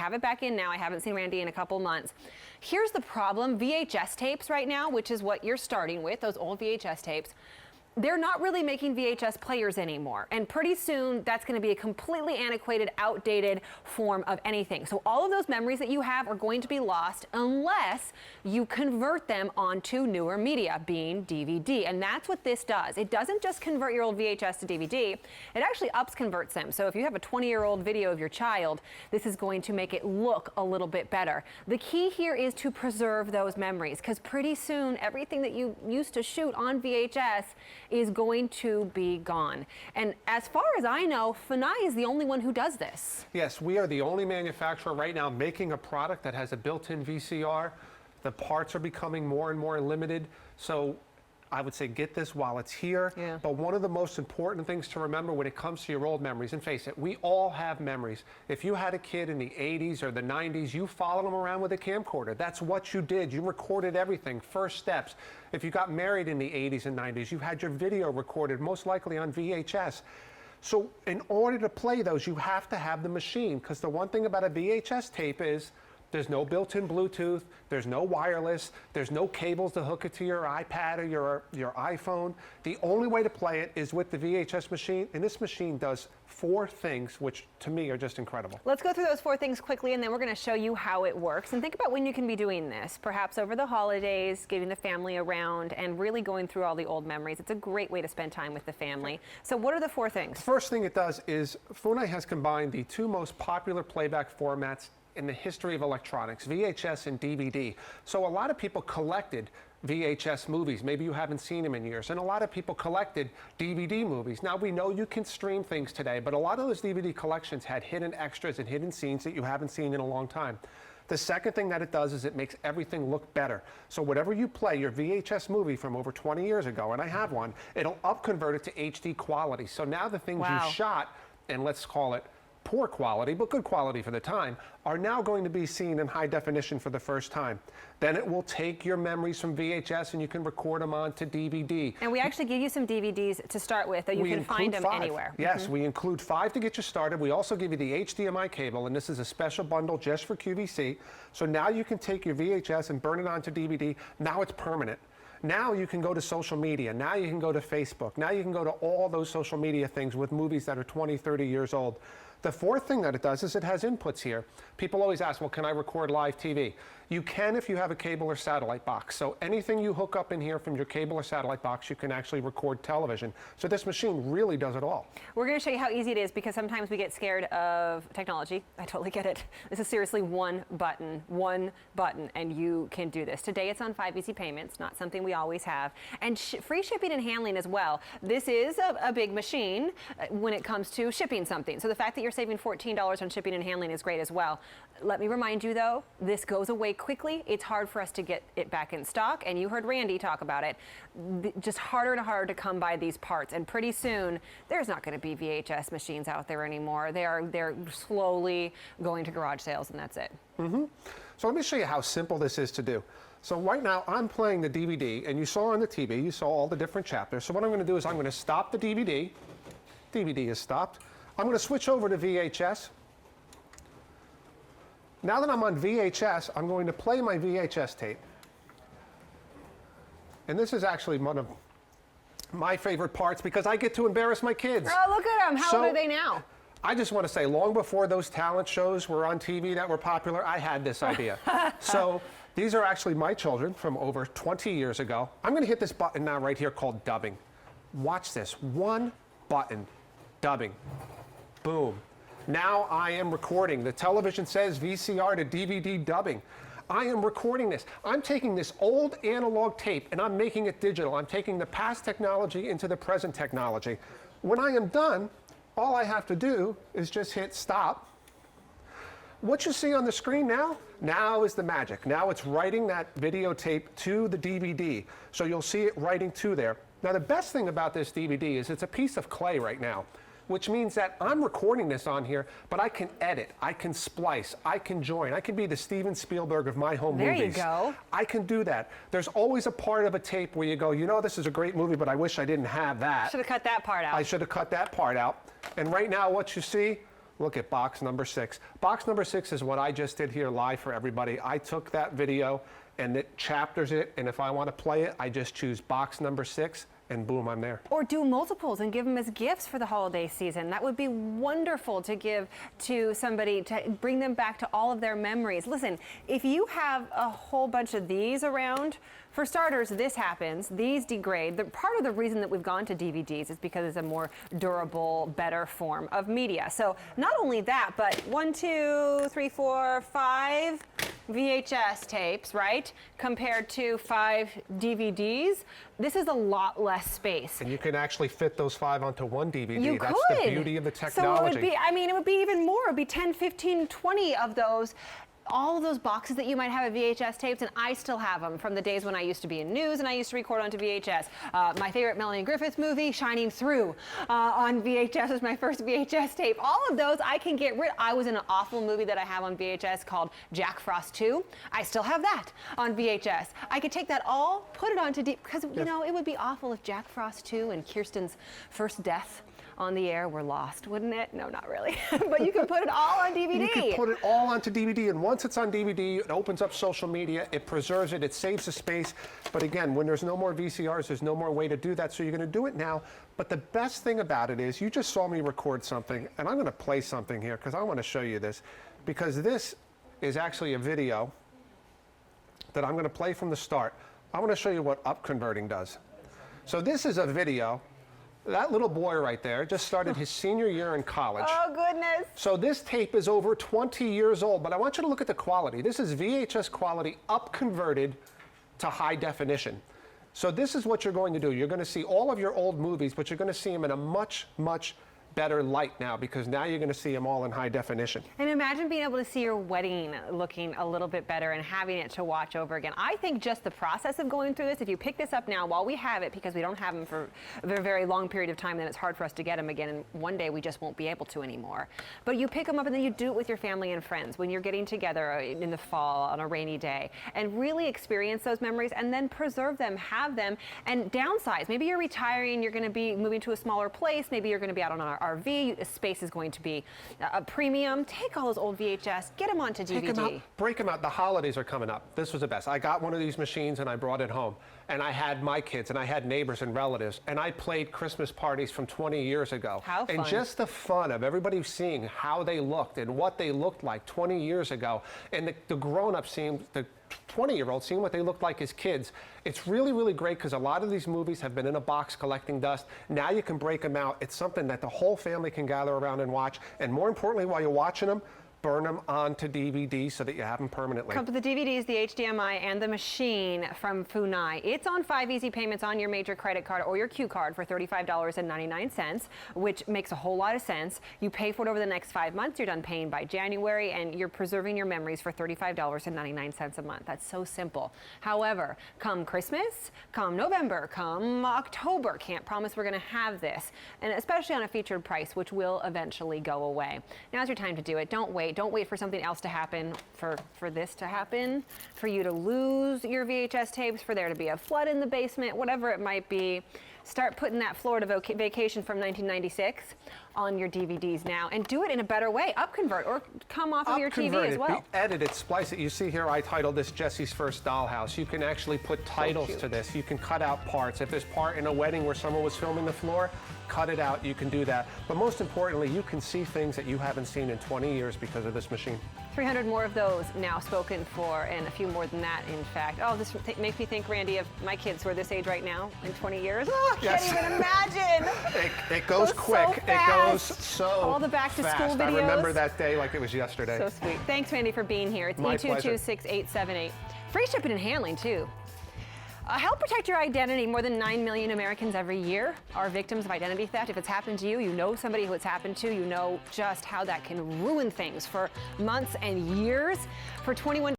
have it back in now. I haven't seen Randy in a couple months. Here's the problem. VHS tapes right now, which is what you're starting with, those old VHS tapes, they're not really making VHS players anymore. And pretty soon, that's going to be a completely antiquated, outdated form of anything. So all of those memories that you have are going to be lost unless you convert them onto newer media, being DVD. And that's what this does. It doesn't just convert your old VHS to DVD. It actually converts them. So if you have a 20-year-old video of your child, this is going to make it look a little bit better. The key here is to preserve those memories, because pretty soon, everything that you used to shoot on VHS is going to be gone. And as far as I know, Funai is the only one who does this. Yes, we are the only manufacturer right now making a product that has a built-in VCR. The parts are becoming more and more limited. So I would say get this while it's here. Yeah. But one of the most important things to remember when it comes to your old memories, and face it, we all have memories. If you had a kid in the 80s or the 90s, you followed them around with a camcorder. That's what you did. You recorded everything, first steps. If you got married in the 80s and 90s, you had your video recorded, most likely on VHS. So in order to play those, you have to have the machine, because the one thing about a VHS tape is there's no built-in Bluetooth, there's no wireless, there's no cables to hook it to your iPad or your iPhone. The only way to play it is with the VHS machine, and this machine does 4 things, which to me are just incredible. Let's go through those 4 things quickly, and then we're going to show you how it works. And think about when you can be doing this, perhaps over the holidays, getting the family around, and really going through all the old memories. It's a great way to spend time with the family. So what are the 4 things? First thing it does is Funai has combined the 2 most popular playback formats in the history of electronics, VHS and DVD. So a lot of people collected VHS movies. Maybe you haven't seen them in years. And a lot of people collected DVD movies. Now, we know you can stream things today, but a lot of those DVD collections had hidden extras and hidden scenes that you haven't seen in a long time. The second thing that it does is it makes everything look better. So whatever you play, your VHS movie from over 20 years ago, and I have one, it'll upconvert it to HD quality. So now the things you shot, and let's call it poor quality, but good quality for the time, are now going to be seen in high definition for the first time. Then it will take your memories from VHS and you can record them onto DVD. And we actually give you some DVDs to start with, that you can find them anywhere. Yes, we include 5 to get you started. We also give you the HDMI cable, and this is a special bundle just for QVC. So now you can take your VHS and burn it onto DVD. Now it's permanent. Now you can go to social media. Now you can go to Facebook. Now you can go to all those social media things with movies that are 20, 30 years old. The fourth thing that it does is it has inputs here. People always ask, well, can I record live TV? You can if you have a cable or satellite box. So anything you hook up in here from your cable or satellite box, you can actually record television. So this machine really does it all. We're going to show you how easy it is, because sometimes we get scared of technology. I totally get it. This is seriously one button, and you can do this. Today it's on 5 easy payments, not something we always have. And free shipping and handling as well. This is a big machine when it comes to shipping something. So the fact that you're saving $14 on shipping and handling is great as well. Let me remind you though, this goes away quickly. It's hard for us to get it back in stock, and you heard Randy talk about it. Just harder and harder to come by these parts, and pretty soon there's not going to be VHS machines out there anymore. They're slowly going to garage sales, and that's it. So let me show you how simple this is to do. So right now I'm playing the DVD, and you saw on the TV, you saw all the different chapters. So what I'm going to do is I'm going to stop the DVD. DVD is stopped. I'm going to switch over to VHS. Now that I'm on VHS, I'm going to play my VHS tape. And this is actually one of my favorite parts, because I get to embarrass my kids. Oh, look at them. How old are they now? I just want to say, long before those talent shows were on TV that were popular, I had this idea. So these are actually my children from over 20 years ago. I'm going to hit this button now right here called dubbing. Watch this. One button. Dubbing. Boom. Now I am recording. The television says VCR to DVD dubbing. I am recording this. I'm taking this old analog tape and I'm making it digital. I'm taking the past technology into the present technology. When I am done, all I have to do is just hit stop. What you see on the screen now is the magic. Now it's writing that videotape to the DVD. So you'll see it writing to there. Now the best thing about this DVD is it's a piece of clay right now, which means that I'm recording this on here, but I can edit, I can splice, I can join. I can be the Steven Spielberg of my home movies. There you go. I can do that. There's always a part of a tape where you go, you know, this is a great movie, but I wish I didn't have that. Should have cut that part out. I should have cut that part out. And right now what you see, look at box number 6. Box number 6 is what I just did here live for everybody. I took that video and it chapters it, and if I want to play it, I just choose box number 6, and boom, I'm there. Or do multiples and give them as gifts for the holiday season. That would be wonderful to give to somebody to bring them back to all of their memories. Listen, if you have a whole bunch of these around, for starters, this happens. These degrade. Part of the reason that we've gone to DVDs is because it's a more durable, better form of media. So not only that, but 1, 2, 3, 4, 5 VHS tapes, right? Compared to 5 DVDs. This is a lot less space. And you can actually fit those 5 onto one DVD. You That's could. the beauty of the technology. So it would be, I mean, it would be even more. It would be 10, 15, 20 of those. All of those boxes that you might have of VHS tapes, and I still have them from the days when I used to be in news and I used to record onto VHS. My favorite Melanie Griffith movie, Shining Through, on VHS was my first VHS tape. All of those I can get rid. I was in an awful movie that I have on VHS called Jack Frost 2. I still have that on VHS. I could take that all, put it onto because you know it would be awful if Jack Frost 2 and Kerstin's first death on the air were lost, wouldn't it? No, not really. But you can put it all on DVD. You can put it all onto DVD, and once it's on DVD, it opens up social media, it preserves it, it saves the space. But again, when there's no more VCRs, there's no more way to do that, so you're going to do it now. But the best thing about it is you just saw me record something, and I'm going to play something here because I want to show you this, because this is actually a video that I'm going to play from the start. I want to show you what upconverting does. So this is a video. That little boy right there just started his senior year in college. Oh, goodness. So this tape is over 20 years old, but I want you to look at the quality. This is VHS quality upconverted to high definition. So this is what you're going to do. You're going to see all of your old movies, but you're going to see them in a much, much better light now, because now you're going to see them all in high definition. And imagine being able to see your wedding looking a little bit better and having it to watch over again. I think just the process of going through this, if you pick this up now while we have it, because we don't have them for a very, very long period of time, then it's hard for us to get them again, and one day we just won't be able to anymore. But you pick them up and then you do it with your family and friends when you're getting together in the fall on a rainy day, and really experience those memories and then preserve them, have them, and downsize. Maybe you're retiring, you're going to be moving to a smaller place, maybe you're going to be out on an RV, space is going to be a premium. Take all those old VHS, get them onto DVD. Take them out, break them out. The holidays are coming up. This was the best. I got one of these machines and I brought it home. And I had my kids and I had neighbors and relatives. And I played Christmas parties from 20 years ago. How fun. And just the fun of everybody seeing how they looked and what they looked like 20 years ago. And the grown-ups seeing, the 20-year-olds seeing what they looked like as kids. It's really, really great because a lot of these movies have been in a box collecting dust. Now you can break them out. It's something that the whole family can gather around and watch. And more importantly, while you're watching them, burn them onto DVD so that you have them permanently. Comes with the DVDs, the HDMI, and the machine from Funai. It's on 5 easy payments on your major credit card or your Q card for $35.99, which makes a whole lot of sense. You pay for it over the next 5 months. You're done paying by January, and you're preserving your memories for $35.99 a month. That's so simple. However, come Christmas, come November, come October, can't promise we're going to have this, and especially on a featured price, which will eventually go away. Now's your time to do it. Don't wait. Don't wait for something else to happen, for this to happen, for you to lose your VHS tapes, for there to be a flood in the basement, whatever it might be. Start putting that Florida vacation from 1996 on your DVDs now, and do it in a better way. Upconvert, or come off of your TV as well. Edit it, splice it. You see here I titled this Jesse's First Dollhouse. You can actually put titles to this. You can cut out parts. If there's part in a wedding where someone was filming the floor, cut it out. You can do that. But most importantly, you can see things that you haven't seen in 20 years because of this machine. 300 more of those now spoken for, and a few more than that, in fact. Oh, this makes me think, Randy, of my kids who are this age right now in 20 years. Oh, I can't even imagine. It goes quick. So fast. It goes so all the back to school videos. I remember that day like it was yesterday. So sweet. Thanks, Randy, for being here. It's My pleasure. 822-6878. Free shipping and handling, too. Help protect your identity. More than 9 million Americans every year are victims of identity theft. If it's happened to you, you know somebody who it's happened to. You know just how that can ruin things for months and years. For 21